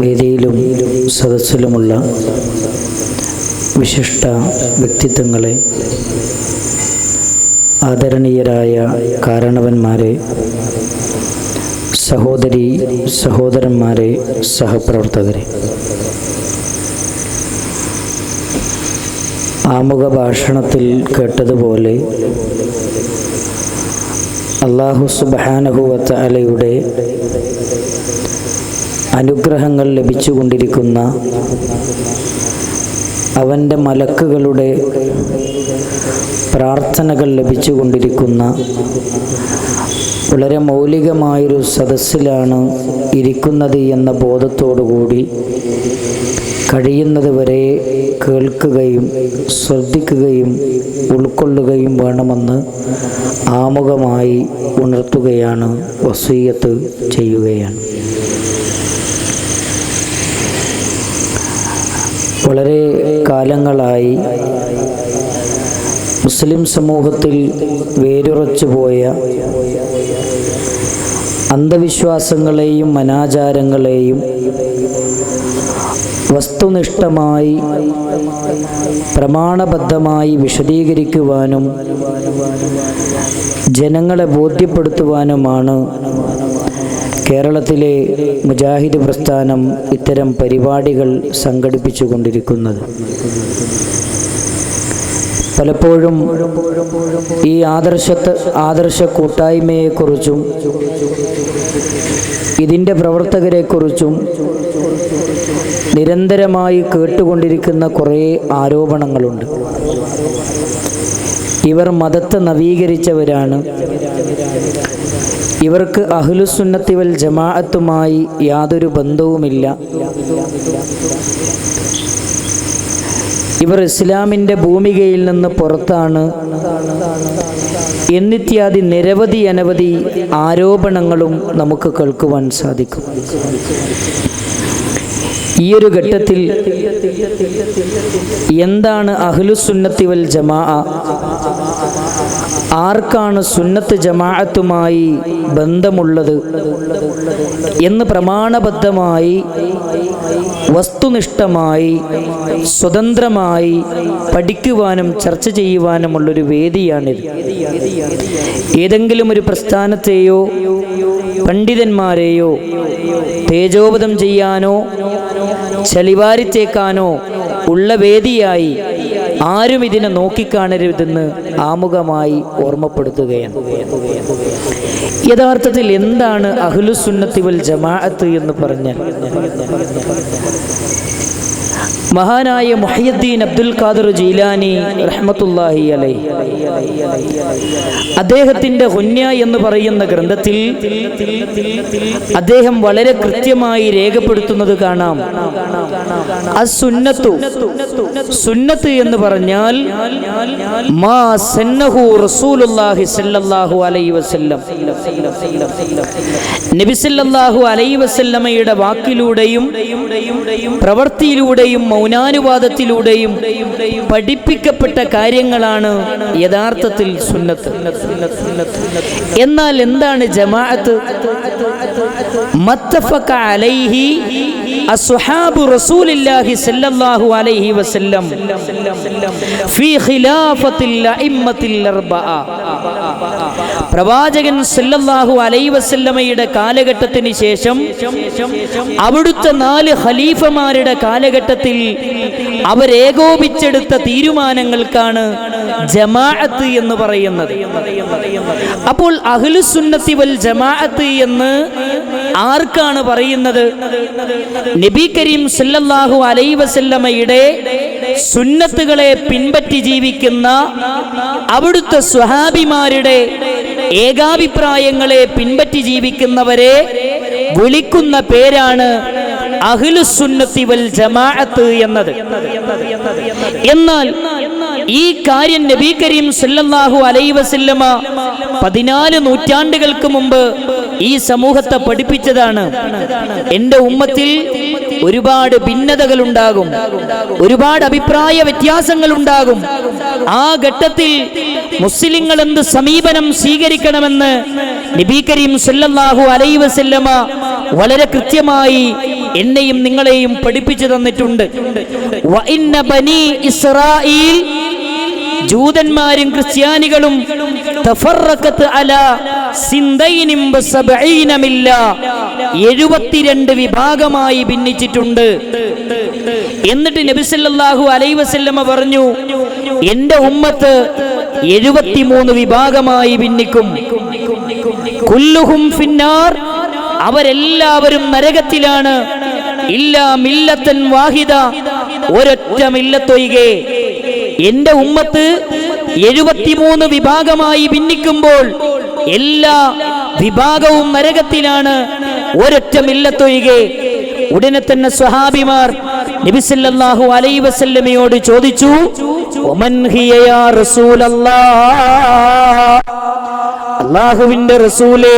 വേദിയിലും സദസ്സിലുമുള്ള വിശിഷ്ട വ്യക്തിത്വങ്ങളെ, ആദരണീയരായ കാരണവന്മാരെ, സഹോദരി സഹോദരന്മാരെ, സഹപ്രവർത്തകരെ, ആമുഖ ഭാഷണത്തിൽ കേട്ടതുപോലെ അല്ലാഹു സുബ്ഹാനഹു വ തആലയുടെ അനുഗ്രഹങ്ങൾ ലഭിച്ചുകൊണ്ടിരിക്കുന്ന, അവൻ്റെ മലക്കുകളുടെ പ്രാർത്ഥനകൾ ലഭിച്ചുകൊണ്ടിരിക്കുന്ന വളരെ മൗലികമായൊരു സദസ്സിലാണ് ഇരിക്കുന്നത് എന്ന ബോധത്തോടുകൂടി കഴിയുന്നത് വരെ കേൾക്കുകയും ശ്രദ്ധിക്കുകയും ഉൾക്കൊള്ളുകയും വേണമെന്ന് ആമുഖമായി ഉണർത്തുകയാണ്, വസിയ്യത്ത് ചെയ്യുകയാണ്. വളരെ കാലങ്ങളായി മുസ്ലിം സമൂഹത്തിൽ വേരുറച്ചു പോയ അന്ധവിശ്വാസങ്ങളെയും അനാചാരങ്ങളെയും വസ്തുനിഷ്ഠമായി പ്രമാണബദ്ധമായി വിശദീകരിക്കുവാനും ജനങ്ങളെ ബോധ്യപ്പെടുത്തുവാനുമാണ് കേരളത്തിലെ മുജാഹിദ് പ്രസ്ഥാനം ഇത്തരം പരിപാടികൾ സംഘടിപ്പിച്ചു കൊണ്ടിരിക്കുന്നത്. പലപ്പോഴും ഈ ആദർശ കൂട്ടായ്മയെക്കുറിച്ചും ഇതിൻ്റെ പ്രവർത്തകരെക്കുറിച്ചും നിരന്തരമായി കേട്ടുകൊണ്ടിരിക്കുന്ന കുറേ ആരോപണങ്ങളുണ്ട്. ഇവർ മതത്തെ നവീകരിച്ചവരാണ്, ഇവർക്ക് അഹ്ലുസുന്നത്തി വൽ ജമാഅത്തുമായി യാതൊരു ബന്ധവുമില്ല, ഇവർ ഇസ്ലാമിൻ്റെ ഭൂമികയിൽ നിന്ന് പുറത്താണ് എന്നിത്യാദി നിരവധി അനവധി ആരോപണങ്ങളും നമുക്ക് കേൾക്കുവാൻ സാധിക്കും. ഈയൊരു ഘട്ടത്തിൽ എന്താണ് അഹ്ലുസുന്നത്തി വൽ ജമാഅ, ആർക്കാണ് സുന്നത്ത് ജമാഅത്തുമായി ബന്ധമുള്ളത് എന്ന് പ്രമാണബദ്ധമായി വസ്തുനിഷ്ഠമായി സ്വതന്ത്രമായി പഠിക്കുവാനും ചർച്ച ചെയ്യുവാനുമുള്ളൊരു വേദിയാണിത്. ഏതെങ്കിലും ഒരു പ്രസ്ഥാനത്തെയോ പണ്ഡിതന്മാരെയോ തേജോവധം ചെയ്യാനോ ചളിവാരിത്തേക്കാനോ ഉള്ള വേദിയായി ആരും ഇതിനെ നോക്കിക്കാണരുതെന്ന് ആമുഖമായി ഓർമ്മപ്പെടുത്തുകയാണ്. യഥാർത്ഥത്തിൽ എന്താണ് അഹ്ലുസുന്നത്തി വൽ ജമാഅത്ത് എന്ന് പറഞ്ഞാൽ, മഹാനായ മുഹയ്യിദ്ദീൻ അബ്ദുൽ ഖാദിർ ജീലാനി റഹ്മത്തുള്ളാഹി അലൈഹി അദ്ദേഹത്തിൻ്റെ ഹുന്യ എന്ന് പറയുന്ന ഗ്രന്ഥത്തിൽ അദ്ദേഹം വളരെ കൃത്യമായി രേഖപ്പെടുത്തുന്നത് കാണാം. അസ്സുന്നത്തു, സുന്നത്ത് എന്ന് പറഞ്ഞാൽ മാ സന്നഹു റസൂലുള്ളാഹി സ്വല്ലല്ലാഹു അലൈഹി വസല്ലം, നബി സല്ലല്ലാഹു അലൈഹി വസല്ലമയുടെ വാക്കിലൂടെയും പ്രവൃത്തിയിലൂടെയും മൗനാനുവാദത്തിലൂടെയും പഠിപ്പിക്കപ്പെട്ട കാര്യങ്ങളാണ് യഥാർത്ഥത്തിൽ സുന്നത്ത്. എന്നാൽ എന്താണ് ജമാഅത്ത്? മത്തഫഖ അലൈഹി അസ്ഹാബു റസൂലില്ലാഹി സ്വല്ലല്ലാഹു അലൈഹി വസല്ലം ഫീ ഖിലാഫത്തിൽ അഇമ്മത്തിൽ അർബഅ, പ്രവാചകൻ സല്ലല്ലാഹു അലൈഹി വസല്ലമയുടെ കാലഘട്ടത്തിന് ശേഷം അവിടുത്തെ 4 ഖലീഫമാരുടെ കാലഘട്ടത്തിൽ അവരേകോപിച്ചെടുത്ത തീരുമാനങ്ങൾക്കാണ് ജമാഅത്ത് എന്ന് പറയുന്നത്. അപ്പോൾ അഹ്ലുസുന്നത്തി വൽ ജമാഅത്ത് എന്ന് ആർക്കാണ് പറയുന്നത്? നബി കരീം സല്ലല്ലാഹു അലൈഹി വസല്ലമയുടെ സുന്നത്തുകളെ പിൻപറ്റി ജീവിക്കുന്ന അവിടുത്തെ സ്വഹാബിമാരുടെ ഏകാഭിപ്രായങ്ങളെ പിൻപറ്റി ജീവിക്കുന്നവരെ വിളിക്കുന്ന പേരാണ് അഹ്ലുസുന്നത്തി വൽ ജമാഅത്ത് എന്നത്. എന്നാൽ ഈ കാര്യം നബി കരീം സല്ലല്ലാഹു അലൈഹി വസല്ലമ 14 നൂറ്റാണ്ടുകൾക്ക് മുമ്പ് ഈ സമൂഹത്തെ പഠിപ്പിച്ചതാണ്. എൻ്റെ ഉമ്മത്തിൽ ഒരുപാട് ഭിന്നതകൾ ഉണ്ടാകും, ഒരുപാട് അഭിപ്രായ വ്യത്യാസങ്ങൾ ഉണ്ടാകും. ആ ഘട്ടത്തിൽ മുസ്ലിങ്ങൾ എന്ത് സമീപനം സ്വീകരിക്കണമെന്ന് നബി കരീം സല്ലല്ലാഹു അലൈഹി വസല്ലമ വളരെ കൃത്യമായി എന്നെയും നിങ്ങളെയും പഠിപ്പിച്ചു തന്നിട്ടുണ്ട്. വഇന്ന ബനി ഇസ്രായീൽ, ജൂതന്മാരും ക്രിസ്ത്യാനികളും തഫറഖത് അലാ സിന്തൈനിം വസബഈന മില്ല, 72 വിഭാഗമായി ഭിന്നിച്ചിട്ടുണ്ട്. എന്നിട്ട് നബി സല്ലല്ലാഹു അലൈഹി വസല്ലമ പറഞ്ഞു, എന്റെ ഉമ്മത്ത് 73 വിഭാഗമായി ഭിന്നിക്കും. കുല്ലുഹും ഫിന്നാർ, അവരെല്ലാവരും നരകത്തിലാണ്. ഇല്ലാ മില്ലത്തൻ വാഹിദ, ഒരൊറ്റ മില്ലത്തൊഴികെ. എന്റെ ഉമ്മത്ത് 73 വിഭാഗമായി ഭിന്നിക്കുമ്പോൾ എല്ലാ വിഭാഗവും നരകത്തിലാണ്, ഒരൊറ്റ മില്ലത്തൊഴികെ. ഉടനെ തന്നെ സ്വഹാബിമാർ നബി സല്ലല്ലാഹു അലൈഹി വസല്ലമയോട് ചോദിച്ചു, വമൻ ഹിയ യാ റസൂലല്ലാഹ്, അല്ലാഹുവിന്റെ റസൂലേ,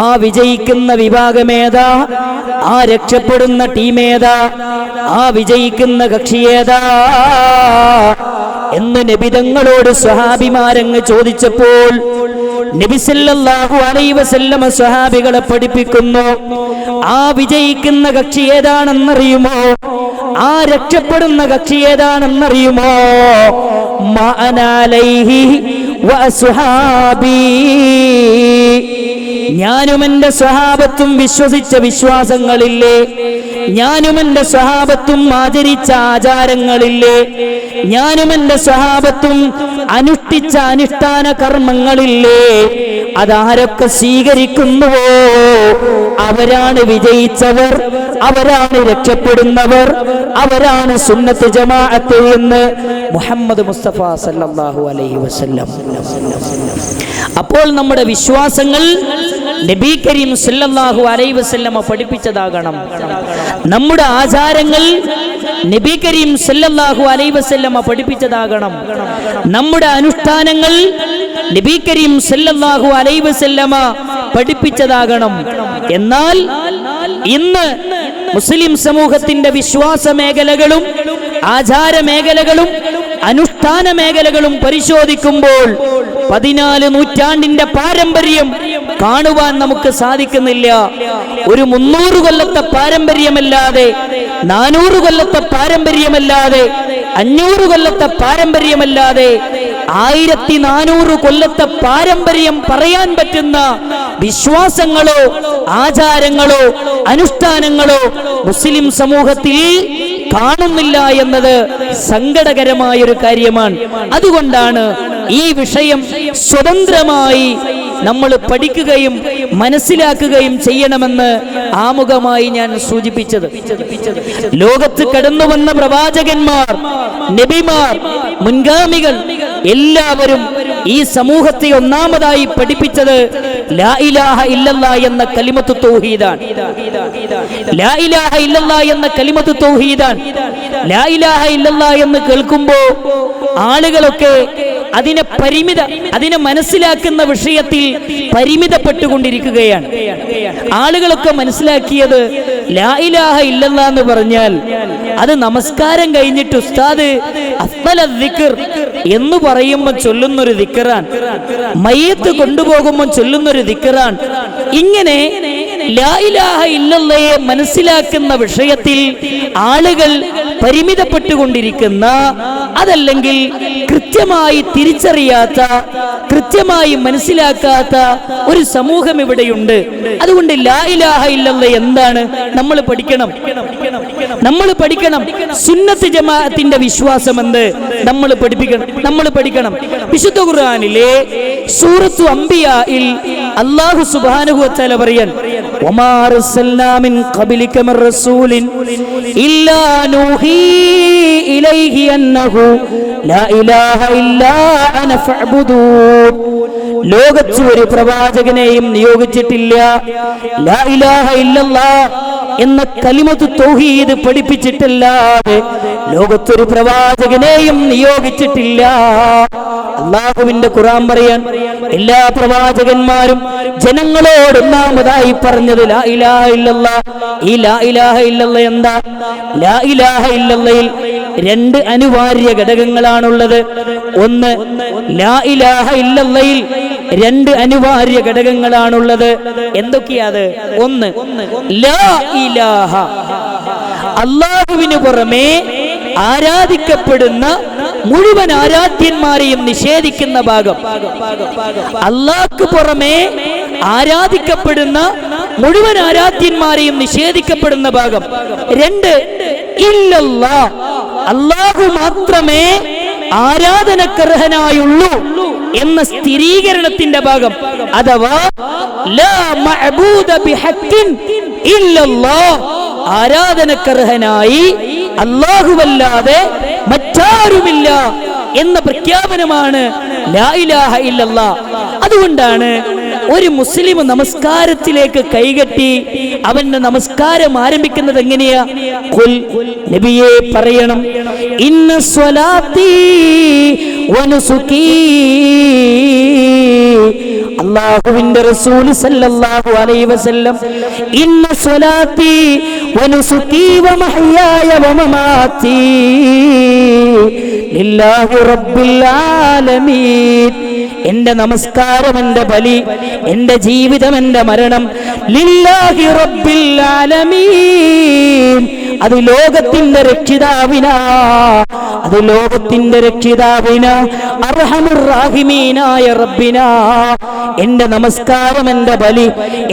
ആ വിജയിക്കുന്ന വിഭാഗമേതാ? ആ രക്ഷപ്പെടുന്ന ടീമേതാ? ആ വിജയിക്കുന്ന കക്ഷിയേതാ എന്ന് നബിതങ്ങളോട് സ്വഹാബിമാരങ്ങ് ചോദിച്ചപ്പോൾ നബി സല്ലല്ലാഹു അലൈഹി വസല്ലമ സ്വഹാബികളെ പഠിപ്പിക്കുന്നു, ആ വിജയിക്കുന്ന കക്ഷി ഏതാണെന്നറിയുമോ? ആ രക്ഷപ്പെടുന്ന കക്ഷി ഏതാണെന്നറിയുമോ? മഅനാലൈഹി വഅസ്ഹാബി, ഞാനും എന്റെ സ്വഹാബത്തും വിശ്വസിച്ച വിശ്വാസങ്ങളില്ലേ, ഞാനും എന്റെ സ്വഹാബത്തും ആചരിച്ച ആചാരങ്ങളില്ലേ, ഞാനും എന്റെ സ്വഹാബത്തും അനുഷ്ഠിച്ച അനുഷ്ഠാന കർമ്മങ്ങളില്ലേ, അതാരൊക്കെ സ്വീകരിക്കുന്നുവോ അവരാണ് വിജയിച്ചവർ, അവരാണ് രക്ഷപ്പെടുന്നവർ, അവരാണ് സുന്നത്ത് ജമാഅത്ത് എന്ന് മുഹമ്മദ് മുസ്തഫ സല്ലല്ലാഹു അലൈഹി വസല്ലം. അപ്പോൾ നമ്മുടെ വിശ്വാസങ്ങൾ നബി കരീം സല്ലല്ലാഹു അലൈഹി വസല്ലമ പഠിപ്പിച്ചതാകണം. നമ്മുടെ ആചാരങ്ങൾ നബി കരീം സല്ലല്ലാഹു അലൈഹി വസല്ലമ പഠിപ്പിച്ചതാകണം. നമ്മുടെ അനുഷ്ഠാനങ്ങൾ നബി കരീം സല്ലല്ലാഹു അലൈഹി വസല്ലമ പഠിപ്പിച്ചതാകണം. എന്നാൽ ഇന്ന് മുസ്ലിം സമൂഹത്തിന്റെ വിശ്വാസ മേഖലകളും ആചാര മേഖലകളും അനുഷ്ഠാന മേഖലകളും പരിശോധിക്കുമ്പോൾ 14 നൂറ്റാണ്ടിന്റെ പാരമ്പര്യം കാണുവാൻ നമുക്ക് സാധിക്കുന്നില്ല. ഒരു 300 കൊല്ലത്തെ പാരമ്പര്യമല്ലാതെ, 400 കൊല്ലത്തെ പാരമ്പര്യമല്ലാതെ, 500 കൊല്ലത്തെ പാരമ്പര്യമല്ലാതെ 1400 കൊല്ലത്തെ പാരമ്പര്യം പറയാൻ പറ്റുന്ന വിശ്വാസങ്ങളോ ആചാരങ്ങളോ അനുഷ്ഠാനങ്ങളോ മുസ്ലിം സമൂഹത്തിൽ കാണുന്നില്ല എന്നത് സങ്കടകരമായൊരു കാര്യമാണ്. അതുകൊണ്ടാണ് ഈ വിഷയം സ്വതന്ത്രമായി നമ്മൾ പഠിക്കുകയും മനസ്സിലാക്കുകയും ചെയ്യണമെന്ന് ആമുഖമായി ഞാൻ സൂചിപ്പിച്ചത്. ലോകത്ത് കടന്നു വന്ന പ്രവാചകന്മാർ, നബിമാർ, മുൻഗാമികൾ എല്ലാവരും ഈ സമൂഹത്തെ ഒന്നാമതായി പഠിപ്പിച്ചത് ലാ ഇലാഹ ഇല്ലല്ലാഹ് എന്ന കലിമത്തു തൗഹീദാണ്. ലാ ഇലാഹ ഇല്ലല്ലാഹ് എന്ന കലിമത്തു തൗഹീദാണ്. ലാ ഇലാഹ ഇല്ലല്ലാഹ് എന്ന് കേൾക്കുമ്പോൾ ആളുകളൊക്കെ അതിനെ മനസ്സിലാക്കുന്ന വിഷയത്തിൽ പരിമിതപ്പെട്ടുകൊണ്ടിരിക്കുകയാണ്. ആളുകളൊക്കെ മനസ്സിലാക്കിയത് ലാ ഇലാഹ ഇല്ലല്ലാഹ് എന്ന് പറഞ്ഞാൽ അത് നമസ്കാരം കഴിഞ്ഞിട്ട് ഉസ്താദ് അഫ്ളൽ ദിക്ർ എന്ന് പറയുമ്പോൾ ചൊല്ലുന്നൊരു ദിക്റാണ്, മയ്യത്ത് കൊണ്ടുപോകുമ്പോൾ ചൊല്ലുന്നൊരു ദിക്റാണ്. ഇങ്ങനെ ലാ ഇലാഹ ഇല്ലല്ലാഹയെ മനസ്സിലാക്കുന്ന വിഷയത്തിൽ ആളുകൾ പരിമിതപ്പെട്ടുകൊണ്ടിരിക്കുന്ന, അതല്ലെങ്കിൽ കൃത്യമായി തിരിച്ചറിയാത്ത, കൃത്യമായി മനസ്സിലാക്കാത്ത ഒരു സമൂഹം ഇവിടെയുണ്ട്. അതുകൊണ്ട് ലാ ഇലാഹ ഇല്ലല്ലാഹ് എന്താണ് നമ്മൾ പഠിക്കണം. സുന്നത്ത് ജമാഅത്തിന്റെ വിശ്വാസം എന്ത് നമ്മൾ പഠിക്കണം. വിശുദ്ധ ഖുർആനിലെ സൂറത്തു അംബിയായിൽ അല്ലാഹു സുബ്ഹാനഹു വ തആല പറയാൻ, വമാ അർസൽനാ മിൻ ഖബ്ലിക മിർ റസൂലിൻ ഇല്ലാ നൂഹി ഇലൈഹി അന്നഹു ലാ ഇലാഹ ഇല്ലാ അന ഫഅ്ബുദൂൻ. ലോകത്ത് ഒരു പ്രവാചകനെയും നിയോഗിച്ചിട്ടില്ല ലാ ഇലാഹ ഇല്ലല്ലാഹ് എന്ന കലിമത്തു തൗഹീദ് പഠിപ്പിച്ചിട്ടില്ലാതെ ലോകത്തൊരു പ്രവാചകനെയും നിയോഗിച്ചിട്ടില്ല. അല്ലാഹുവിന്റെ ഖുർആൻ പറയാൻ, എല്ലാ പ്രവാചകന്മാരും ജനങ്ങളോട് ഒന്നാമതായി പറഞ്ഞത് ലാ ഇലാഹ ഇല്ലല്ലാഹ്. ഈ ലാ ഇലാഹ ഇല്ലല്ലാഹ് എന്താ? ലാ ഇലാഹ ഇല്ലല്ലാഹയിൽ 2 അനിവാര്യ ഘടകങ്ങളാണുള്ളത്. ഒന്ന്, ലാ ഇലാഹ ഇല്ലല്ലാഹയിൽ രണ്ട് അനിവാര്യ ഘടകങ്ങളാണുള്ളത്. എന്തൊക്കെയാത്? ഒന്ന്, ലാ ഇലാഹ, അല്ലാഹുവിന് പുറമെ ആരാധിക്കപ്പെടുന്ന മുഴുവൻ ആരാധ്യന്മാരെയും നിഷേധിക്കുന്ന ഭാഗം. അല്ലാഹ്ക്ക് പുറമെ ആരാധിക്കപ്പെടുന്ന മുഴുവൻ ആരാധ്യന്മാരെയും നിഷേധിക്കപ്പെടുന്ന ഭാഗം. രണ്ട്, ഇല്ലല്ലാഹ്, അല്ലാഹു മാത്രമേ ആരാധനക്കർഹനായുള്ളൂ എന്ന സ്ഥിരീകരണത്തിന്റെ ഭാഗം. അഥവാ ലാ മഅബൂദ ബിഹഖിൻ ഇല്ലല്ലാഹ്, ആരാധനക്കർഹനായി അല്ലാഹുവല്ലാതെ മറ്റാരുമില്ല എന്ന പ്രഖ്യാപനമാണ് ലാ ഇലാഹ ഇല്ലല്ലാഹ്. അതുകൊണ്ടാണ് ഒരു മുസ്ലിം നമസ്കാരത്തിലേക്ക് കൈകെട്ടി അവന്റെ നമസ്കാരം ആരംഭിക്കുന്നത് എങ്ങനെയാ? ഖുൽ, നബിയെ പറയണം, ഇന്ന സ്വലാത്തി വനുസുകി, അല്ലാഹുവിന്റെ റസൂൽ സല്ലല്ലാഹു അലൈഹി വസല്ലം, ഇന്ന സ്വലാത്തി വനുസുകി വമഹ്യായ വമമാതി ലില്ലാഹി റബ്ബിൽ ആലമീൻ, എന്റെ നമസ്കാരം, എന്റെ ബലി, എന്റെ ജീവിതം, എന്റെ മരണം ലില്ലാഹി റബ്ബിൽ ആലമീൻ, അത് ലോകത്തിന്റെ രക്ഷിതാവിനാ, അത് ലോകത്തിന്റെ രക്ഷിതാവിനാ, അർഹമുർ റഹീമീനായ റബ്ബിനാ. എന്റെ നമസ്കാരം, എന്റെ ബലി,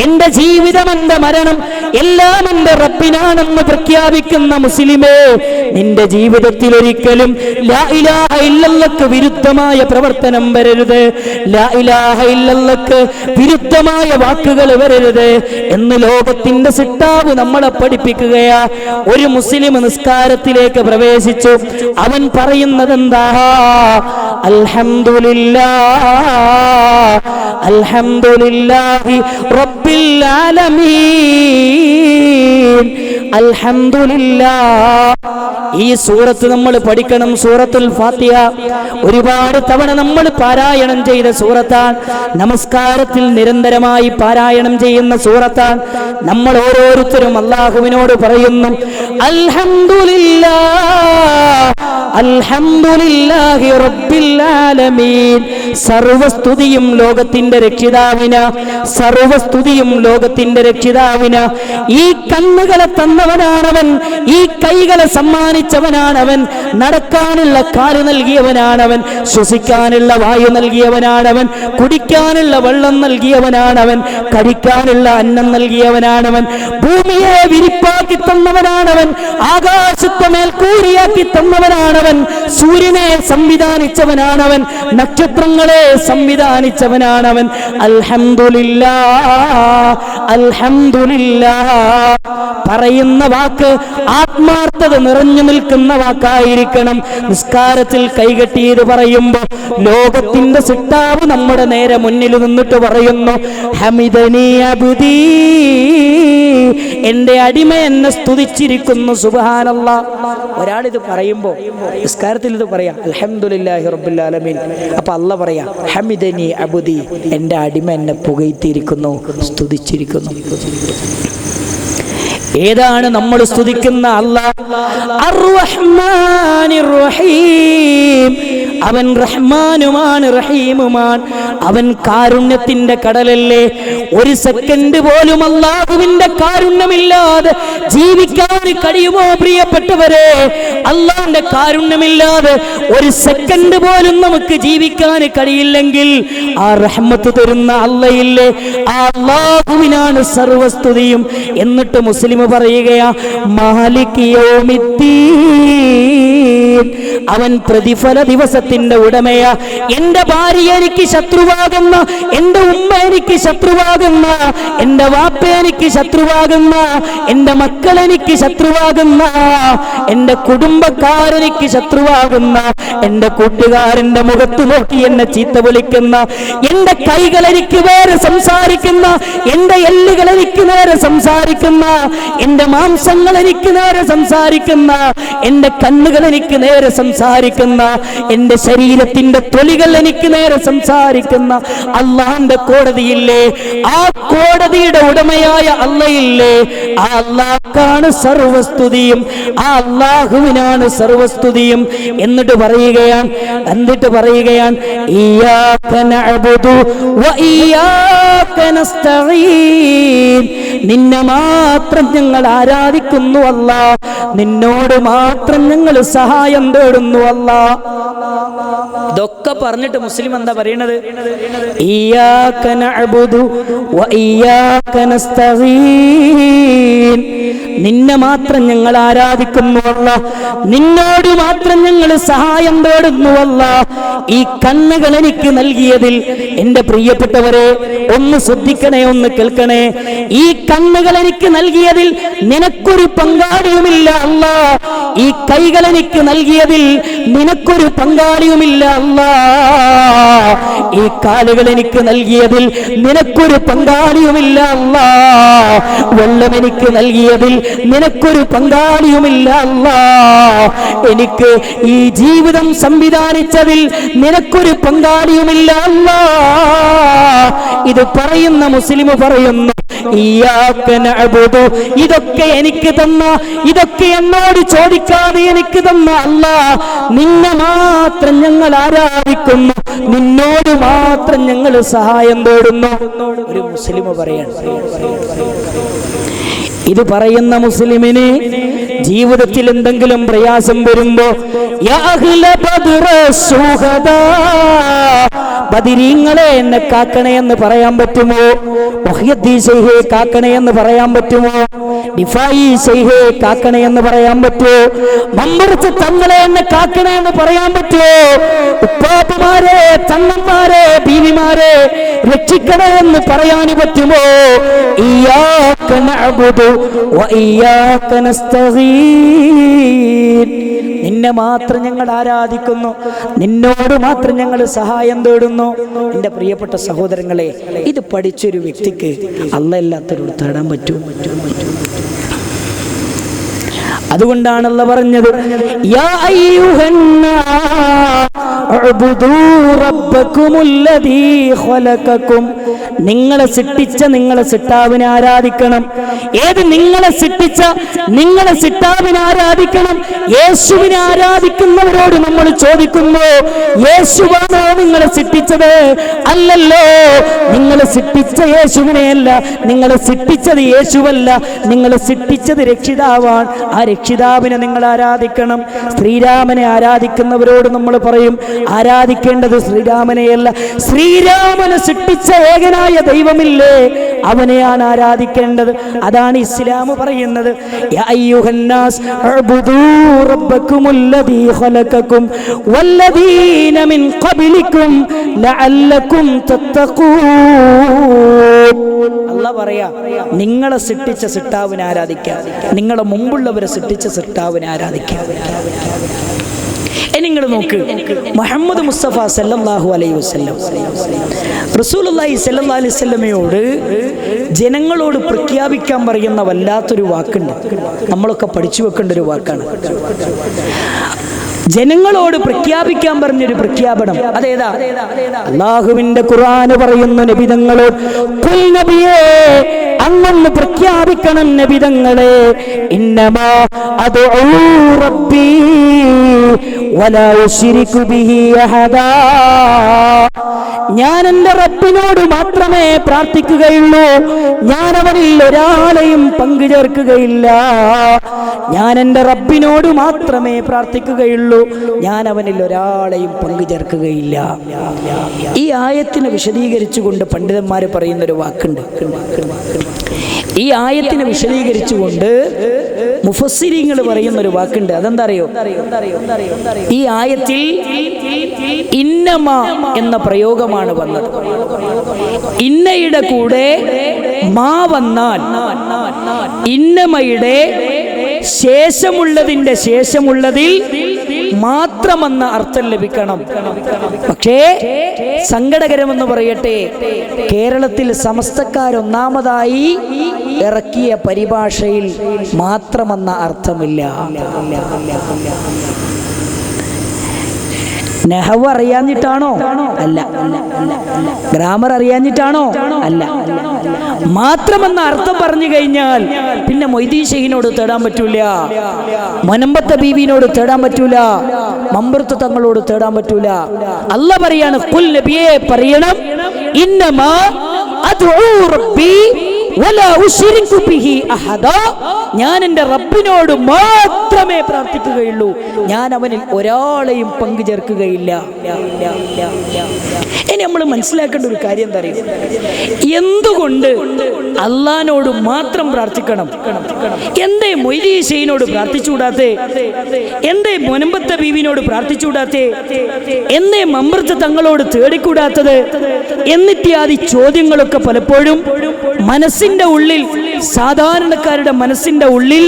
എന്റെ ജീവിതം, എന്റെ മരണം എല്ലാം എന്റെ റബ്ബിനാണെന്ന് പ്രഖ്യാപിക്കുന്ന മുസ്ലിമേ, നിന്റെ ജീവിതത്തിൽ ഒരിക്കലും ലാ ഇലാഹ ഇല്ലല്ലാഹ്ക്ക് വിരുദ്ധമായ പ്രവർത്തനം വരരുത്, ലാ ഇലാഹ ഇല്ലല്ലാഹ്ക്ക് വിരുദ്ധമായ വാക്കുകൾ വരരുത് എന്ന് ലോകത്തിന്റെ സിട്ടാവ് നമ്മളെ പഠിപ്പിക്കുകയാ. ഒരു മുസ്ലിം നിസ്കാരത്തിലേക്ക് പ്രവേശിച്ചു, അവൻ പറയുന്നത് എന്താ? അൽഹംദുലില്ലാഹ്, അൽഹംദുലില്ലാഹി റബ്ബിൽ ആലമീൻ, അൽഹംദുലില്ലാഹ്. ഈ സൂറത്ത് നമ്മൾ പഠിക്കണം. സൂറത്തുൽ ഫാത്തിഹ ഒരുപാട് തവണ നമ്മൾ പാരായണം ചെയ്ത സൂറത്താണ്. നമസ്കാരത്തിൽ നിരന്തരമായി പാരായണം ചെയ്യുന്ന സൂറത്താണ്. നമ്മൾ ഓരോരുത്തരും അല്ലാഹുവിനോട് പറയുന്നു, അൽഹംദുലില്ലാഹ്, അൽഹംദുലില്ലാഹി റബ്ബിൽ ആലമീൻ. സർവസ്തുതിയും ലോകത്തിന്റെ രക്ഷിതാവിന്, സർവസ്തുതിയും ലോകത്തിന്റെ രക്ഷിതാവിന്. ഈ കണ്ണുകളെ തന്നവനാണവൻ, ഈ കൈകളെ സമ്മാനിച്ചവനാണവൻ, നടക്കാനുള്ള കാല് നൽകിയവനാണവൻ, ശ്വസിക്കാനുള്ള വായു നൽകിയവനാണവൻ, കുടിക്കാനുള്ള വെള്ളം നൽകിയവനാണവൻ, കഴിക്കാനുള്ള അന്നം നൽകിയവനാണവൻ, ഭൂമിയെ വിരിപ്പാക്കി തന്നവനാണവൻ, ആകാശത്തെ മേൽക്കൂരിയാക്കി തന്നവനാണവൻ, സൂര്യനെ സംവിധാനിച്ചവനാണവൻ, നക്ഷത്രങ്ങളെ സംവിധാനിച്ചവനാണവൻ. അൽഹംദുലില്ലാഹ്, അൽഹംദുലില്ലാഹ്. പറയുന്ന വാക്ക് ആത്മാർത്ഥത നിറഞ്ഞു നിൽക്കുന്ന വാക്കായിരിക്കണം. നിസ്കാരത്തിൽ കൈകെട്ടിയത് പറയുമ്പോൾ ലോകത്തിന്റെ സിട്ടാവ് നമ്മുടെ നേരെ മുന്നിൽ നിന്നിട്ട് പറയുന്നു, ഹമിദനി അബ്ദി, എന്റെ അടിമ എന്നെ സ്തുതിച്ചിരിക്കുന്നു. സുബ്ഹാനല്ലാഹ്. ഒരാളിത് പറയുമ്പോൾ നിസ്കാരത്തിൽ ഇത് പറയാം, അൽഹംദുലില്ലാഹി റബ്ബിൽ ആലമീൻ. അപ്പൊ അല്ലാഹ് പറയാ, ഹമിദനി അബ്ദി, എന്റെ അടിമ എന്നെ പുകഴ്ത്തിയിരിക്കുന്നു, സ്തുതിച്ചിരിക്കുന്നു. ഏതാണ് നമ്മൾ സ്തുതിക്കുന്ന അല്ലാഹ്? അർ-റഹ്മാനിർ റഹീം. അവൻ റഹ്മാനുമാണ്, റഹീമുമാണ്. അവൻ കാരുണ്യത്തിന്റെ കടലല്ലേ. ഒരു സെക്കൻഡ് പോലും അല്ലാഹുവിന്റെ കാരുണ്യമില്ലാതെ ജീവിക്കാൻ കഴിയുമോ പ്രിയപ്പെട്ടവരെ? അല്ലാഹുവിന്റെ കാരുണ്യമില്ലാതെ ഒരു സെക്കൻഡ് പോലും നമുക്ക് ജീവിക്കാൻ കഴിയില്ലെങ്കിൽ ആ റഹ്മത്ത് തരുന്ന അല്ലാഹയില്ലേ, ആ അല്ലാഹുവിനാണ് സർവസ്തുതിയും. എന്നിട്ട് മുസ്ലിം പറയുകയാ, മാലിക് യൗമിദ്ദീൻ, അവൻ പ്രതിഫല ദിവസത്തിന്റെ ഉടമയാ. എന്റെ ഭാര്യ എനിക്ക് ശത്രുവാകുന്ന, എന്റെ ഉമ്മ എനിക്ക് ശത്രുവാകുന്ന, എന്റെ വാപ്പ എനിക്ക് ശത്രുവാകുന്ന, എന്റെ മക്കൾ എനിക്ക് ശത്രുവാകുന്ന, എന്റെ കുടുംബക്കാരെനിക്ക് ശത്രുവാകുന്ന, എന്റെ കൂട്ടുകാരന്റെ മുഖത്ത് നോക്കി എന്നെ ചീത്ത വിളിക്കുന്ന, എന്റെ കൈകൾ എനിക്ക് നേരെ സംസാരിക്കുന്ന, എന്റെ എല്ലുകൾ എനിക്ക് നേരെ സംസാരിക്കുന്ന, എന്റെ മാംസങ്ങൾ എനിക്ക് നേരെ സംസാരിക്കുന്ന, എന്റെ കണ്ണുകൾ എനിക്ക് നേരെ സംസാരിക്കുന്ന, എന്റെ ശരീരത്തിന്റെ തൊലികൾ എനിക്ക് നേരെ സംസാരിക്കുന്ന അള്ളാന്റെ കോടതിയില്ലേ, ആ കോടതിയുടെ ഉടമയായ അള്ളയില്ലേ, ആ അള്ളാഹ്ക്കാണ് സർവസ്തുതിയും, ആ അള്ളാഹുവിനാണ് സർവസ്തുതിയും. എന്നിട്ട് പറയുകയാണ് ഇയ്യാക നഅ്ബുദു വ ഇയ്യാക നസ്തഈൻ. നിന്നെ മാത്രം ഞങ്ങൾ ആരാധിക്കുന്നു അല്ലാഹ്, നിന്നോട് മാത്രം ഞങ്ങൾ സഹായം തേടുന്നു അല്ലാഹ്. ഇതൊക്കെ പറഞ്ഞിട്ട് മുസ്ലിം എന്താ പറയണത്? ഇയ്യാക നഅ്ബുദു വ ഇയ്യാക നസ്തഈൻ. നിന്നെ മാത്രം ഞങ്ങൾ ആരാധിക്കുന്നു അല്ലാഹ്, നിന്നോട് മാത്രം ഞങ്ങൾ സഹായം തേടുന്നു അല്ലാഹ്. ഈ കണ്ണുകൾ എനിക്ക് നൽകിയതിൽ എന്റെ പ്രിയപ്പെട്ടവരെ ഒന്ന് ശ്രദ്ധിക്കണേ, ഒന്ന് കേൾക്കണേ. ഈ കണ്ണുകൾ എനിക്ക് നൽകിയതിൽ നിനക്കൊരു പങ്കാളിയുമില്ല അല്ലാഹ്. ഈ കൈകൾ എനിക്ക് നൽകിയതിൽ നിനക്കൊരു പങ്കാളിയുമില്ല അല്ലാഹ്. ഈ കാലുകൾ എനിക്ക് നൽകിയതിൽ നിനക്കൊരു പങ്കാളിയുമില്ല അല്ലാഹ്. വെള്ളം എനിക്ക് നൽകിയതിൽ നിനക്കൊരു പങ്കാളിയുമില്ല അല്ലാഹ്. എനിക്ക് ഈ ജീവിതം സംവിധാനിച്ചതിൽ നിനക്കൊരു പങ്കാളിയുമില്ല അല്ലാഹ്. ഇത് പറയുന്ന മുസ്ലിം പറയുന്നു ഇയ്യാക നഅ്ബുദു. ഇതൊക്കെ എനിക്ക് തന്ന, ഇതൊക്കെ എന്നോട് ചോദിക്കാതെ എനിക്ക് തന്ന അല്ലാഹ്, നിന്നെ മാത്രം ഞങ്ങൾ ആരാധിക്കുന്നു, നിന്നോട് മാത്രം ഞങ്ങൾ സഹായം തേടുന്നു. ഒരു മുസ്ലിം പറയാണ്. ഇത് പറയുന്ന മുസ്ലിമിന് ജീവിതത്തിൽ എന്തെങ്കിലും പ്രയാസം വരുമ്പോ യാ അഹ്ല ബദ്റ ശുഹദാ, ബദരീങ്ങളെ എന്നെ കാക്കണേ എന്ന് പറയാൻ പറ്റുമോ? മുഹ്യിദ്ദീൻ ശൈഖേ കാക്കണേ എന്ന് പറയാൻ പറ്റുമോ? ദിഫായി ശൈഖേ കാക്കണേ എന്ന് പറയാൻ പറ്റുമോ? മമ്പറച്ച് തങ്ങളെ എന്നെ കാക്കണേ എന്ന് പറയാൻ പറ്റുമോ? ഉപ്പാപ്പമാരെ, തങ്ങന്മാരെ, ബീവിമാരെ രക്ഷിക്കണേ എന്ന് പറയാൻ പറ്റുമോ? ഇയ്യാക നഅ്ബുദു വ ഇയ്യാക നസ്തഈൻ. നിന്നെ മാത്രം ഞങ്ങൾ ആരാധിക്കുന്നു, നിന്നോട് മാത്രം ഞങ്ങൾ സഹായം തേടുന്നു. എൻ്റെ പ്രിയപ്പെട്ട സഹോദരങ്ങളെ, ഇത് പഠിച്ചൊരു വ്യക്തിക്ക് അല്ലാഹ് എല്ലാത്തവരോട് തേടാൻ പറ്റും. അതുകൊണ്ടാണ് അല്ലാഹ് പറഞ്ഞത് യാ അയ്യുഹന്നാഉബുദൂ റബ്ബകുമുല്ലദീ ഖലഖകും. നിങ്ങളെ സൃഷ്ടിച്ച നിങ്ങളെ സൃഷ്ടാവിനെ ആരാധിക്കണം. ഏത്? നിങ്ങളെ സൃഷ്ടിച്ച നിങ്ങളെ സൃഷ്ടാവിനെ ആരാധിക്കണം. യേശുവിനെ ആരാധിക്കുന്നവരോട് നമ്മൾ ചോദിക്കുന്നു, യേശുവാണോ നിങ്ങളെ സൃഷ്ടിച്ചത്? അല്ലല്ലോ, നിങ്ങളെ സൃഷ്ടിച്ച യേശുവിനെയല്ല, നിങ്ങളെ സൃഷ്ടിച്ചത് യേശുവല്ല, നിങ്ങളെ സൃഷ്ടിച്ചത് രക്ഷിതാവാണ്. ആ രക്ഷിതാവിനെ നിങ്ങൾ ആരാധിക്കണം. ശ്രീരാമനെ ആരാധിക്കുന്നവരോട് നമ്മൾ പറയും ആരാധിക്കേണ്ടത് ശ്രീരാമനെയല്ല, ശ്രീരാമനെ സൃഷ്ടിച്ച ഏകനായ ദൈവമില്ലേ, അവനെയാണ് ആരാധിക്കേണ്ടത്. അതാണ് ഇസ്ലാം പറയുന്നത്. യാ അയ്യുഹന്നാസ് ഉഅ്ബുദൂ റബ്ബകുമുല്ലദീ ഖലഖകും വല്ലദീന മിൻ ഖബ്ലികും ലഅല്ലകും തത്തഖൂൻ. അല്ലാഹ് പറയാ, നിങ്ങളെ സൃഷ്ടിച്ച സൃഷ്ടാവിനെ ആരാധിക്കുക, നിങ്ങളെ മുമ്പുള്ളവരെ സൃഷ്ടിച്ച സൃഷ്ടാവിനെ ആരാധിക്കുക. നിങ്ങൾ നോക്ക്, മുഹമ്മദ് മുസ്തഫ സല്ലല്ലാഹു അലൈഹി വസല്ലം റസൂലുള്ളാഹി സല്ലല്ലാഹു അലൈഹി വസല്ലമയോട് ജനങ്ങളോട് പ്രഖ്യാപിക്കാൻ പറയുന്ന വല്ലാത്തൊരു വാക്കുണ്ട്. നമ്മളൊക്കെ പഠിച്ചു വെക്കേണ്ട ഒരു വാക്കാണ്. ജനങ്ങളോട് പ്രഖ്യാപിക്കാൻ പറഞ്ഞൊരു പ്രഖ്യാപനം അതേതാ? അല്ലാഹുവിന്റെ ഖുർആൻ പറയുന്നു നബിതങ്ങളോട്, ഖുൽ നബിയേ, അങ്ങൊന്ന് പ്രഖ്യാപിക്കണം നബിതങ്ങളെ, ഇന്നമാ അദ്ഉ റബ്ബി വലാ ഉശ്രികു ബിഹി അഹദാ. ഞാൻ എൻ്റെ റബ്ബിനോട് മാത്രമേ പ്രാർത്ഥിക്കുകയുള്ളൂ, ഞാൻ അവനിൽ ഒരാളെയും പങ്കുചേർക്കുകയില്ല. ഞാൻ എൻ്റെ റബ്ബിനോട് മാത്രമേ പ്രാർത്ഥിക്കുകയുള്ളൂ, ഞാൻ അവനിൽ ഒരാളെയും പങ്കുചേർക്കുകയില്ല. ഈ ആയത്തിനെ വിശദീകരിച്ചുകൊണ്ട് പണ്ഡിതന്മാർ പറയുന്നൊരു വാക്കുണ്ട്. ഈ ആയത്തിനെ വിശദീകരിച്ചുകൊണ്ട് മുഫസ്സിരീങ്ങൾ പറയുന്നൊരു വാക്കുണ്ട്. അതെന്താ അറിയോ? ഈ ആയത്തിൽ ഇന്നമ എന്ന പ്രയോഗമാണ് വന്നത്. ഇന്നയുടെ കൂടെ മാ വന്നാൽ ഇന്നമയുടെ ശേഷമുള്ളതിന്റെ ശേഷമുള്ളതിൽ മാത്രമെന്ന അർത്ഥം ലഭിക്കണം. പക്ഷേ സങ്കടകരമെന്ന് പറയട്ടെ, കേരളത്തിൽ സമസ്തക്കാരൊന്നാമതായി ഇറക്കിയ പരിഭാഷയിൽ മാത്രമെന്ന അർത്ഥമില്ല. നഹവ് അറിയാഞ്ഞിട്ടാണോ? അല്ല. ഗ്രാമർ അറിയാഞ്ഞിട്ടാണോ? അല്ല. മാത്രമെന്ന അർത്ഥം പറഞ്ഞു കഴിഞ്ഞാൽ പിന്നെ മൊയ്തീൻ ഷെയ്ഖിനോട് തേടാൻ പറ്റൂല, മുനമ്പത്തെ ബീവിനോട് തേടാൻ പറ്റൂല, മമ്പുറത്ത് തങ്ങളോട് തേടാൻ പറ്റൂല. അല്ലാഹ് പറയാണ്, ഖുൽ നബിയെ പറയണം, ഇന്നമാ അദ്ഉ റബ്ബി വലാ ഉശ്രികു ബിഹി അഹദ, ഞാൻ എൻ്റെ റബ്ബിനോട് മാത്രമേ പ്രാർത്ഥിക്കുകയുള്ളൂ, ഞാൻ അവനിൽ ഒരാളെയും പങ്കു ചേർക്കുകയില്ല. ഇനി നമ്മൾ മനസ്സിലാക്കേണ്ട ഒരു കാര്യം എന്താ അറിയോ? എന്തുകൊണ്ട് അള്ളാഹിനോട് മാത്രം പ്രാർത്ഥിക്കണം? എന്തേ മൊയ്തീൻ ഷെയ്ഖിനോട് പ്രാർത്ഥിച്ചുകൂടാത്തെ? എന്തേ മുനമ്പത്തെ ബീവിനോട് പ്രാർത്ഥിച്ചുകൂടാത്തെ? എന്തേ മമ്പുറത്ത് തങ്ങളോട് തേടിക്കൂടാത്തത്? എന്നിത്യാദി ചോദ്യങ്ങളൊക്കെ പലപ്പോഴും മനസ്സിന്റെ ഉള്ളിൽ, സാധാരണക്കാരുടെ മനസ്സിന്റെ ഉള്ളിൽ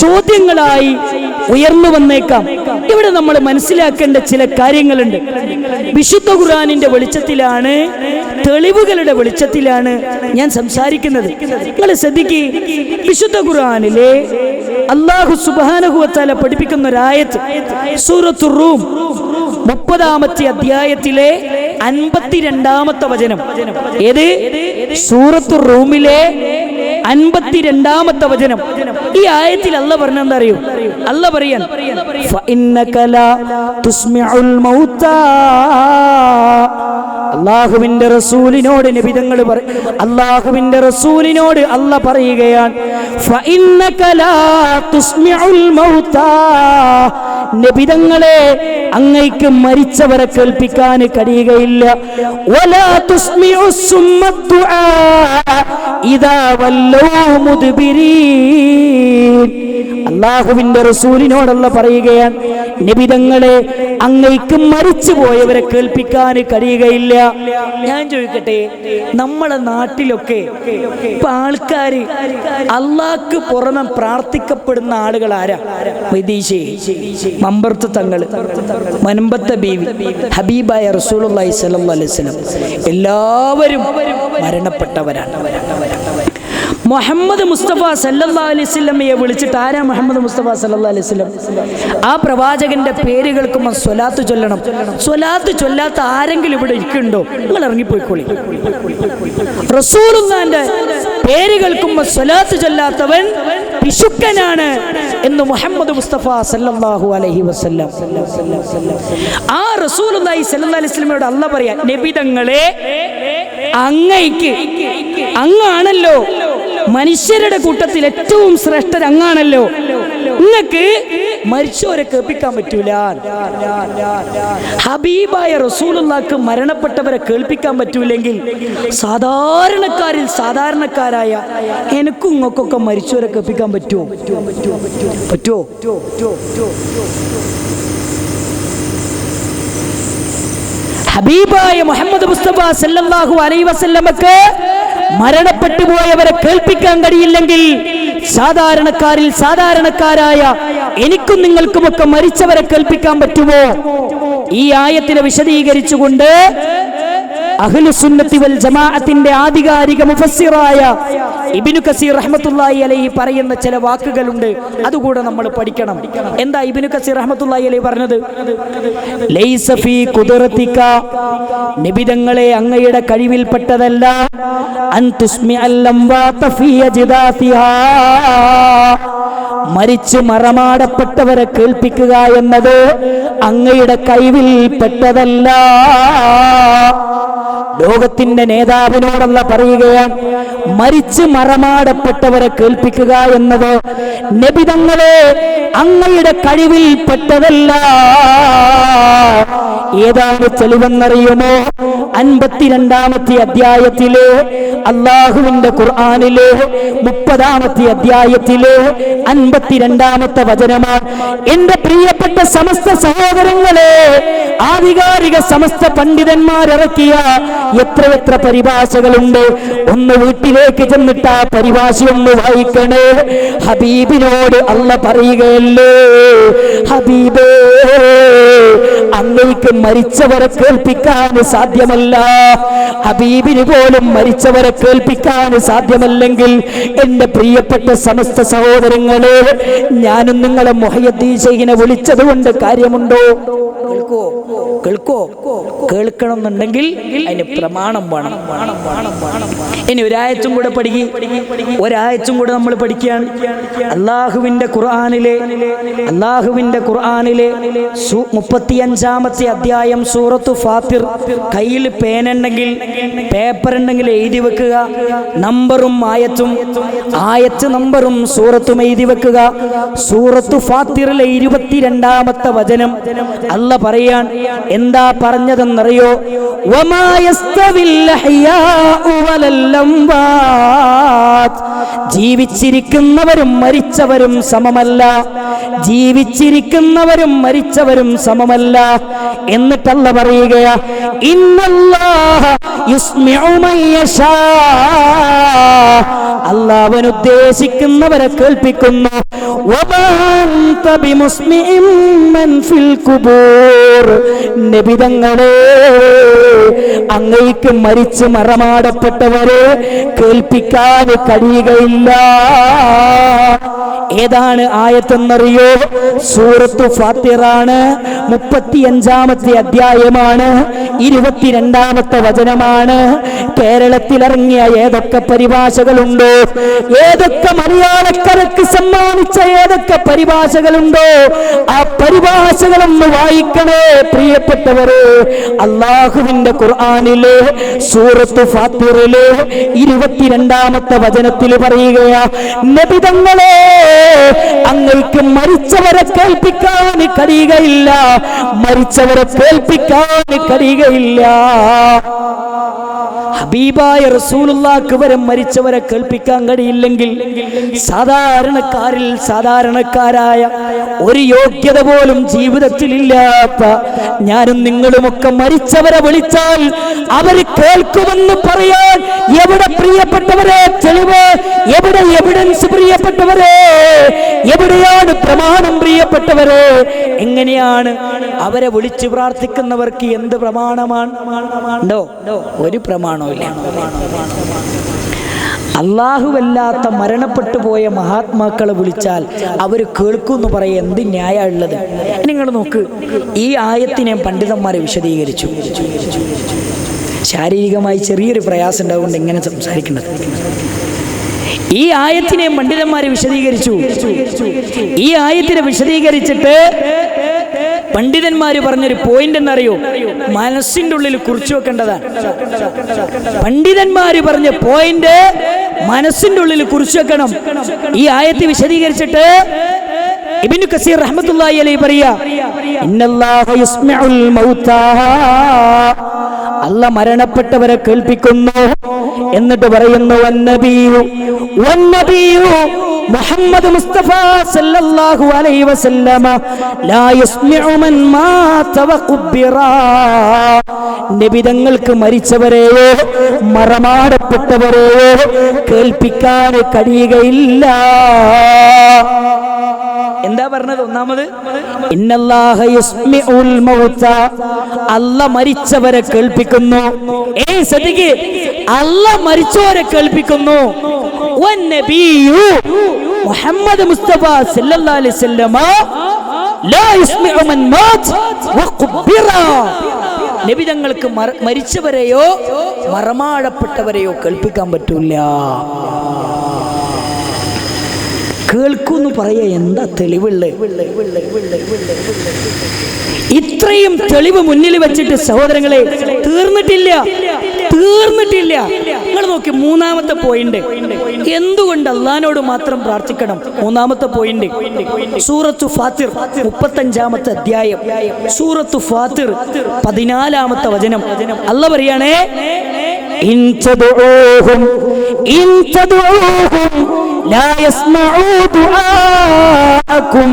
ചോദ്യങ്ങളായി ഉയർന്നു വന്നേക്കാം. ഇവിടെ നമ്മൾ മനസ്സിലാക്കേണ്ട ചില കാര്യങ്ങളുണ്ട്. വിശുദ്ധ ഖുർആനിന്റെ വെളിച്ചത്തിലാണ്, തെളിവുകളുടെ വെളിച്ചത്തിലാണ് ഞാൻ സംസാരിക്കുന്നത്. നിങ്ങൾ ശ്രദ്ധിക്കുക, വിശുദ്ധ ഖുർആനിലെ അല്ലാഹു സുബ്ഹാനഹു വ തആല പഠിപ്പിക്കുന്ന ഒരു ആയത്ത് സൂറത്തുർ റൂം 30-ാമത്തെ അധ്യായത്തിലെ 52-ാമത്തെ വചനം. ഏത്? സൂറത്തുർ റൂമിലെ 52-ാമത്തെ വചനം. ഈ ആയത്തിൽ അല്ലാഹ് പറഞ്ഞ എന്താ അറിയോ? അല്ലാഹ് പറയാൻ, ഫഇന്നക ലാ തുസ്മിഉൽ മൗതാ, അല്ലാഹുവിന്റെ റസൂലിനോട് നബി തങ്ങൾ അല്ലാഹുവിന്റെ റസൂലിനോട് അല്ലാഹ് പറയുകയാണ്, ഫഇന്നക ലാ തുസ്മിഉൽ മൗതാ, നബി തങ്ങളെ അങ്ങയ്ക്ക് മരിച്ചവരെ കേൾപ്പിക്കാൻ കഴിയുകയില്ല. വലാ തുസ്മിഉസ് സുമ്മദ്ദുആ ഇദാ വല്ലൂ മുദ്ബിരീൻ, അല്ലാഹുവിന്റെ റസൂലിനോടുള്ള പറയുകയാണ്, നബി തങ്ങളെ അങ്ങയ്ക്ക് മരിച്ചു പോയവരെ കേൾപ്പിക്കാൻ കഴിയുകയില്ല. ഞാൻ ചോദിക്കട്ടെ, നമ്മളെ നാട്ടിലൊക്കെ ഇപ്പൊ ആൾക്കാര് അള്ളാഹ്ക്ക് പുറമെ പ്രാർത്ഥിക്കപ്പെടുന്ന ആളുകൾ ആരാ? മൊയ്തീൻ ഷെയ്ഖ്, മമ്പുറത്ത് തങ്ങൾ, മുനമ്പത്തെ ബീവി, ഹബീബായ റസൂലുള്ളാഹി സ്വല്ലല്ലാഹു അലൈഹി വസല്ലം, എല്ലാവരും മരണപ്പെട്ടവരാണ്. മുഹമ്മദ് മുസ്തഫ സല്ലല്ലാഹു അലൈഹി വസല്ലമയെ വിളിച്ചിട്ട്, ആരാ മുഹമ്മദ് മുസ്തഫ സല്ലല്ലാഹു അലൈഹി വസല്ലം? ആ പ്രവാചകന്റെ പേര് കേൾക്കുമ്പോൾ സ്വലാത്ത് ചൊല്ലണം. സ്വലാത്ത് ചൊല്ലാത്ത ആരെങ്കിലും ഇവിടെ ഇരിക്കുന്നുണ്ടോ? നിങ്ങൾ ഇറങ്ങിപ്പോയിക്കോളി. റസൂലുള്ളാഹിന്റെ പേര് കേൾക്കുമ്പോൾ സ്വലാത്ത് ചൊല്ലാത്തവൻ പിശുക്കനാണ് എന്ന് മുഹമ്മദ് മുസ്തഫ സല്ലല്ലാഹു അലൈഹി വസല്ലം. ആ റസൂലുള്ളാഹി സല്ലല്ലാഹു അലൈഹി വസല്ലമയോട് അല്ലാഹ് പറയാ, നബി തങ്ങളെ അങ്ങയ്ക്ക്, അങ്ങാണല്ലോ മനുഷ്യരുടെ കൂട്ടത്തിൽ ഏറ്റവും ശ്രേഷ്ഠർ, അങ്ങാണല്ലോ, നിങ്ങൾക്ക് മരിച്ചവരെ കേൾപ്പിക്കാൻ പറ്റൂല. ഹബീബായ റസൂലുള്ളാഹിക്ക് മരണപ്പെട്ടവരെ കേൾപ്പിക്കാൻ പറ്റൂലെങ്കിൽ സാധാരണക്കാരിൽ സാധാരണക്കാരായ എനിക്കും ഇങ്ങൾക്കൊക്കെ മരിച്ചവരെ കേൾപ്പിക്കാൻ പറ്റുമോ? ഹബീബായ മുഹമ്മദ് മുസ്തഫ സല്ലല്ലാഹു അലൈഹി വസല്ലമക്ക് മരണപ്പെട്ടു പോയവരെ കേൾപ്പിക്കാൻ കഴിയില്ലെങ്കിൽ സാധാരണക്കാരിൽ സാധാരണക്കാരായ എനിക്കും നിങ്ങൾക്കുമൊക്കെ മരിച്ചവരെ കേൾപ്പിക്കാൻ പറ്റുമോ? ഈ ആയത്തിനെ വിശദീകരിച്ചുകൊണ്ട് അഹ്ലുസുന്നത്തി വൽ ജമാഅത്തിന്റെ ആധികാരിക മുഫസ്സിറായ ഇബ്നു കസീർ റഹ്മത്തുള്ളാഹി അലൈഹി പറയുന്ന ചില വാക്കുകളുണ്ട്, അതുകൂടെ നമ്മൾ പഠിക്കണം. എന്താ ഇബ്നു കസീർ റഹ്മത്തുള്ളാഹി അലൈഹി പറഞ്ഞത്? ലൈസ ഫീ ഖുദ്റതിക, നബി തങ്ങളെ അങ്ങയുടെ കഴിവിൽപ്പെട്ടതല്ല, അൻ തുസ്മിഅൽ അംവാത ഫീ അജ്ദാതിഹാ, മരിച്ചു മറമാടപ്പെട്ടവരെ കേൾപ്പിക്കുക എന്നത് അങ്ങയുടെ കഴിവിൽപ്പെട്ടതല്ല. ലോകത്തിന്റെ നേതാവിനോടുള്ള പറയുകയാണ്, മരിച്ച് മറമാടപ്പെട്ടവരെ കേൾപ്പിക്കുക എന്നത് നബി തങ്ങളെ അങ്ങയുടെ കഴിവിൽപ്പെട്ടതല്ല. ഏതാണ് തെളിവെന്നറിയുമോ? 52-ാമത്തെ അധ്യായത്തിലെ അല്ലാഹുവിന്റെ ഖുർആനിലെ 30-ാമത്തെ അധ്യായത്തിലെ 52-ാമത്തെ വചനമാണ്. എന്റെ പ്രിയപ്പെട്ട സമസ്ത സഹോദരങ്ങളെ, ആധികാരിക സമസ്ത പണ്ഡിതന്മാരിറക്കിയ എത്ര പരിഭാഷകളുണ്ട്. ഒന്ന് വീട്ടിലേക്ക് ചെന്നിട്ട് ആ പരിഭാഷ ഒന്ന് വായിക്കണേ. ഹബീബിനോട് അല്ലാഹ് പറയുകയല്ലേ, ഹബീബേ അങ്ങേക്ക് മരിച്ചവരെ കേൾപ്പിക്കാൻ സാധ്യമല്ല. സാധ്യമല്ല. ഹബീബിന് പോലും മരിച്ചവരെ കേൾപ്പിക്കാൻ സാധ്യമല്ലെങ്കിൽ എന്റെ പ്രിയപ്പെട്ട സമസ്ത സഹോദരങ്ങളെ, ഞാനും നിങ്ങളെ മുഹയ്യദ്ദീൻ ശൈഖിനെ വിളിച്ചത് കൊണ്ട് കാര്യമുണ്ടോ? കേൾക്കോ? കേൾക്കണം എന്നുണ്ടെങ്കിൽ അതിന് പ്രമാണം വേണം. ഇനി ഒരായത്തും കൂടെ ഒരായത്തും കൂടെ നമ്മൾ പഠിക്കുകയാണ്. അള്ളാഹുവിന്റെ ഖുർആനിലെ 35-ാമത്തെ അധ്യായം സൂറത്തു ഫാത്തിർ. കയ്യിൽ പേനുണ്ടെങ്കിൽ പേപ്പർ ഉണ്ടെങ്കിൽ എഴുതി വെക്കുക. നമ്പറും ആയത്ത് നമ്പറും സൂറത്തും എഴുതി വെക്കുക. സൂറത്തു ഫാത്തിറിലെ 22-ാമത്തെ വചനം അല്ല പറയാൻ എന്താ പറഞ്ഞതെന്നറിയോ? വമാ യസ്തവിൽ അഹ്യാഉ വലൽ അംവാത്. ജീവിച്ചിരിക്കുന്നവരും മരിച്ചവരും സമമല്ല. ജീവിച്ചിരിക്കുന്നവരും മരിച്ചവരും സമമല്ല. എന്നിട്ടല്ല പറയുകയാ, ഇന്നല്ലാഹ യുസ്മിഉ മൻ യശാ. അല്ലാഹ് അവൻ ഉദ്ദേശിക്കുന്നവരെ കേൾപ്പിക്കുന്നു. വമാ അൻത ബിമുസ്മിഇൻ മൻ ഫിൽ ഖുബൂർ. നബി തങ്ങളെ, അങ്ങേക്ക് മരിച്ച് മറമാടപ്പെട്ടവരെ കേൾപ്പിക്കാൻ കഴിയുകയില്ല. ഏതാണ് ആയത്തെന്നറിയോ? സൂറത്തു ഫാത്തിറാണ്. 35-ാമത്തെ അധ്യായമാണ്. 22-ാമത്തെ വചനമാണ്. കേരളത്തിലിറങ്ങിയ ഏതൊക്കെ പരിഭാഷകളുണ്ടോ, ഏതൊക്കെ മലയാളക്കരക്ക് സമ്മാനിച്ച ഏതൊക്കെ പരിഭാഷകളുണ്ടോ, ആ പരിഭാഷകളൊന്ന് വായിക്കണേ പ്രിയപ്പെട്ടവരെ. അള്ളാഹുവിന്റെ ഖുർആനിലെ സൂറത്തു ഫാത്തിറിലെ 22-ാമത്തെ വചനത്തിൽ പറയുകയാ, നബി തങ്ങളെ, അങ്ങേക്ക് മരിച്ചവരെ കേൾപ്പിക്കാൻ കഴിയുകയില്ല. മരിച്ചവരെ കേൾപ്പിക്കാൻ കഴിയുകയില്ല. ഹബീബായ റസൂലുള്ളാഹിക്ക് വരെ മരിച്ചവരെ കേൾപ്പിക്കാൻ കഴിയില്ലെങ്കിൽ സാധാരണക്കാരായ ഒരു യോഗ്യത പോലും ജീവിതത്തിലില്ലാത്ത ഞാനും നിങ്ങളുമൊക്കെ മരിച്ചവരെ വിളിച്ചാൽ അവർ കേൾക്കുമെന്ന് പറയാൻ എവിടെ പ്രിയപ്പെട്ടവരെ തെളിവ്? എവിടെ എവിഡൻസ് പ്രിയപ്പെട്ടവരെ? എവിടെയാണ് പ്രമാണം പ്രിയപ്പെട്ടവരെ? എങ്ങനെയാണ് അവരെ വിളിച്ചു പ്രാർത്ഥിക്കുന്നവർക്ക് എന്ത് പ്രമാണമാണ്? ഒരു പ്രമാണവും ഇല്ല. അല്ലാഹുവല്ലാത്ത മരണപ്പെട്ടു പോയ മഹാത്മാക്കളെ വിളിച്ചാൽ അവർ കേൾക്കുമെന്ന് പറയാൻ എന്ത് ന്യായമുള്ളത്? നിങ്ങൾ നോക്ക്, ഈ ആയത്തിനെ പണ്ഡിതന്മാരെ വിശദീകരിച്ചു. ശാരീരികമായി ചെറിയൊരു പ്രയാസം ഉണ്ടാവുകൊണ്ട് എങ്ങനെ സംസാരിക്കുന്നത്? ഈ ആയത്തിനെ പണ്ഡിതന്മാരെ വിശദീകരിച്ചു. ഈ ആയത്തിനെ വിശദീകരിച്ചിട്ട് പണ്ഡിതന്മാര് പറഞ്ഞൊരു പോയിന്റ് എന്നറിയോ? മനസ്സിന്റെ ഉള്ളിൽ കുറിച്ചു വെക്കേണ്ടതാണ്. പണ്ഡിതന്മാര് പറഞ്ഞ പോയിന്റ് മനസ്സിന്റെ ഉള്ളിൽ കുറിച്ചു വെക്കണം. ഈ ആയത്ത് വിശദീകരിച്ചിട്ട് ഇബ്നു കസീർ റഹ്മത്തുള്ളാഹി അലൈഹി പറയാ, ഇന്നല്ലാഹ യുസ്മിഉൽ മൗതാ. അല്ലാഹ് മരണപ്പെട്ടവരെ കേൾപ്പിക്കുന്നു. എന്നിട്ട് പറയുന്നു, വന്നബിയു മുഹമ്മദ് മുസ്തഫ സല്ലല്ലാഹു അലൈഹി വസല്ലമ ലാ യുസ്മിഉ മൻ മാത വഖുബ്ബിറ. നബി തങ്ങൾക്ക് മരിച്ചവരെയോ മറമാടപ്പെട്ടവരെയോ കേൾപ്പിക്കാൻ കഴിയുകയില്ല. എന്താ പറഞ്ഞത്? ഒന്നാമത് ഇന്നല്ലാഹ യുസ്മിഉൽ മൗത. അല്ലാഹ് മരിച്ചവരെ കേൾപ്പിക്കുന്നു. സദിഖ്, അല്ലാഹ് മരിച്ചവരെ കേൾപ്പിക്കുന്നു. വന്നബിയു മുഹമ്മദ് മുസ്തഫ സല്ലല്ലാഹു അലൈഹി വസല്ലമ ലാ യുസ്മിഉ മൻ മാത വഖുബ്ബിറ. നബി തങ്ങൾക്ക് മരിച്ചവരെയോ മറമാടപ്പെട്ടവരെയോ കേൾപ്പിക്കാൻ പറ്റൂല. കേൾക്കുന്നു പറയാ, എന്താ തെളിവുള്ളത്? ഇത്രയും തെളിവ് മുന്നിൽ വെച്ചിട്ട് സഹോദരങ്ങളെ തീർന്നിട്ടില്ല. നിങ്ങൾ നോക്കി, മൂന്നാമത്തെ പോയിന്റ്, എന്തുകൊണ്ട് അള്ളാഹിനോട് മാത്രം പ്രാർത്ഥിക്കണം? മൂന്നാമത്തെ പോയിന്റ് സൂറത്തു ഫാത്തിർ 35-ാമത്തെ അധ്യായം സൂറത്തു ഫാത്തിർ 14-ാമത്തെ വചനം അല്ലാഹ് പറയാണേ, ഇൻ തദഊഹും لا يسمعوا دعاءكم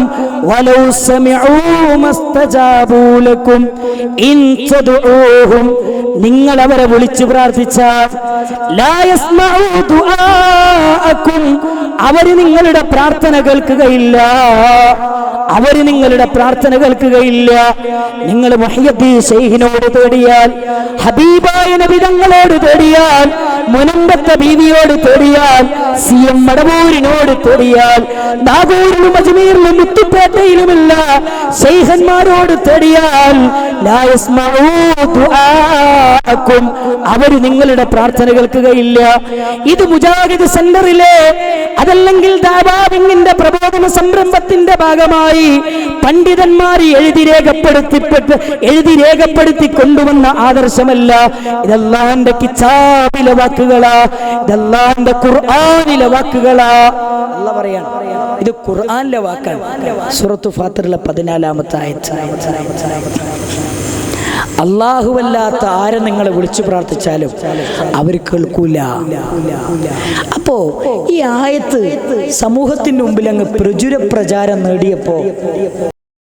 ولو سمعوا ما استجابوا لكم إن تدعوهم. നിങ്ങൾ അവരെ വിളിച്ചു പ്രാർത്ഥിച്ചാൽ ലാ യസ്മഉ ദുആഅക്കും, അവർ നിങ്ങളുടെ പ്രാർത്ഥന കേൾക്കുകയില്ല. അവർ നിങ്ങളുടെ പ്രാർത്ഥന കേൾക്കുകയില്ല. നിങ്ങൾ മുഹയ്യദ്ദീൻ ശൈഖിനോട് തേടിയാൽ, ഹബീബായ നബി തങ്ങളോട് തേടിയാൽ, മുനമ്പത്തെ ബീവിയോട് തേടിയാൽ, CM മടവൂരിനോട് തേടിയാൽ, നാഗൂരിലും അജ്മീറിലും മുത്തുപേട്ടയിലുമില്ല ശൈഖന്മാരോട് തേടിയാൽ ലാ യസ്മഊ ദുആഅക്കും, അവർ നിങ്ങളുടെ പ്രാർത്ഥന കേൾക്കുകയില്ല. ഇത് മുജാഹിദ് സെന്ററിലെ അതല്ലെങ്കിൽ ദാവാവിങ്ങിന്റെ പ്രബോധന സംരംഭത്തിന്റെ ഭാഗമായി പണ്ഡിതന്മാർ എഴുതി രേഖപ്പെടുത്തി കൊണ്ടുവന്ന ആദർശമല്ല. ഇതല്ലാന്റെ കിതാബിലെ വാക്കുകളാ, ഇതല്ലാന്റെ ഖുർആനിലെ വാക്കുകളാ. അല്ലാഹ് പറയാണ്, ഇത് ഖുർആനിലെ വാക്കാണ്. സൂറത്തു ഫാത്തിറിലെ 14-ാമത്തെ ആയത്ത്. അല്ലാഹുവല്ലാത്ത ആരെ നിങ്ങൾ വിളിച്ചു പ്രാർത്ഥിച്ചാലും അവർ കേൾക്കൂല. അപ്പോ ഈ ആയത്ത് സമൂഹത്തിന്റെ മുമ്പിൽ അങ്ങ് പ്രചാരം നേടിയപ്പോ